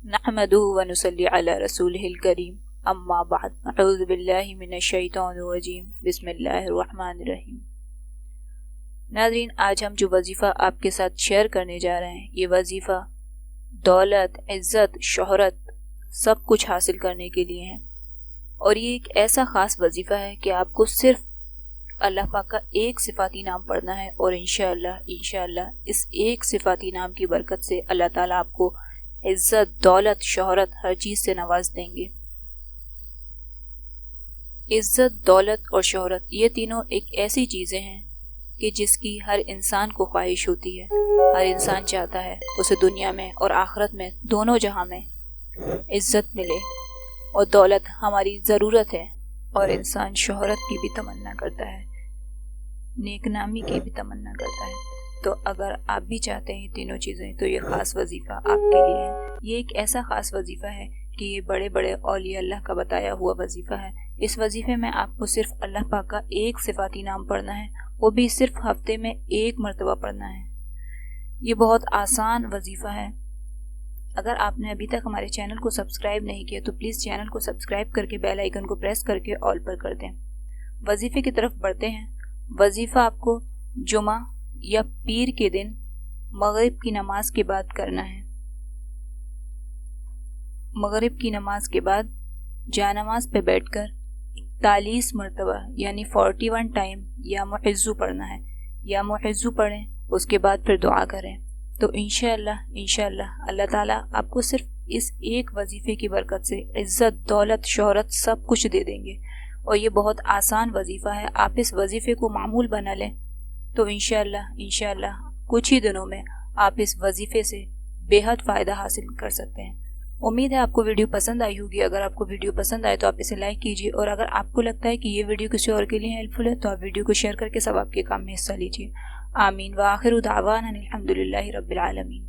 नहमदुहु व नुसल्ली अला रसूलिहिल करीम अम्मा बाद अऊज़ु बिल्लाहि मिनश शैतानिर रजीम बिस्मिल्लाहिर रहमानिर रहीम। नाज़रीन, आज हम जो वजीफ़ा आपके साथ शेयर करने जा रहे हैं, ये वजीफ़ा दौलत, इज़्ज़त, शोहरत सब कुछ हासिल करने के लिए है। और ये एक ऐसा ख़ास वजीफ़ा है कि आपको सिर्फ अल्लाह पाक का एक सिफ़ाती नाम पढ़ना है और इंशाअल्लाह इस एक सिफ़ाती नाम की बरकत से अल्लाह ताला आपको इज़्ज़त, दौलत, शोहरत हर चीज़ से नवाज देंगे। इज़्ज़त, दौलत और शोहरत ये तीनों एक ऐसी चीज़ें हैं कि जिसकी हर इंसान को ख्वाहिश होती है। हर इंसान चाहता है उसे दुनिया में और आखिरत में दोनों जहां में इज़्ज़त मिले, और दौलत हमारी ज़रूरत है, और इंसान शोहरत की भी तमन्ना करता है, नेकनामी की भी तमन्ना करता है। तो अगर आप भी चाहते हैं ये तीनों चीज़ें, तो ये ख़ास वजीफ़ा आपके लिए है। ये एक ऐसा ख़ास वजीफ़ा है कि ये बड़े बड़े औलिया अल्लाह का बताया हुआ वजीफ़ा है। इस वजीफ़े में आपको सिर्फ अल्लाह पाक का एक सिफ़ाती नाम पढ़ना है, वो भी सिर्फ हफ्ते में एक मरतबा पढ़ना है। ये बहुत आसान वजीफ़ा है। अगर आपने अभी तक हमारे चैनल को सब्सक्राइब नहीं किया तो प्लीज़ चैनल को सब्सक्राइब करके बेल आइकन को प्रेस करके ऑल पर कर दें। वजीफ़े की तरफ बढ़ते हैं। वजीफ़ा आपको जुमा या पीर के दिन मगरिब की नमाज के बाद करना है। मगरिब की नमाज के बाद जानमाज पे बैठकर 41 मरतबा यानी 41 टाइम या मुइज़्ज़ु पढ़ना है। या मुइज़्ज़ु पढ़ें, उसके बाद फिर दुआ करें। तो इंशाअल्लाह अल्लाह ताला आपको सिर्फ इस एक वजीफ़े की बरकत से इज़्ज़त, दौलत, शोहरत सब कुछ दे देंगे। और ये बहुत आसान वजीफ़ा है। आप इस वजीफ़े को मामूल बना लें तो इंशाअल्लाह कुछ ही दिनों में आप इस वजीफ़े से बेहद फ़ायदा हासिल कर सकते हैं। उम्मीद है आपको वीडियो पसंद आई होगी। अगर आपको वीडियो पसंद आए तो आप इसे लाइक कीजिए, और अगर आपको लगता है कि ये वीडियो किसी और के लिए हेल्पफुल है तो आप वीडियो को शेयर करके सब आपके काम में हिस्सा लीजिए। आमीन व आखिरु दावाना अनिल हम्दुलिल्लाहि रब्बिल आलमीन।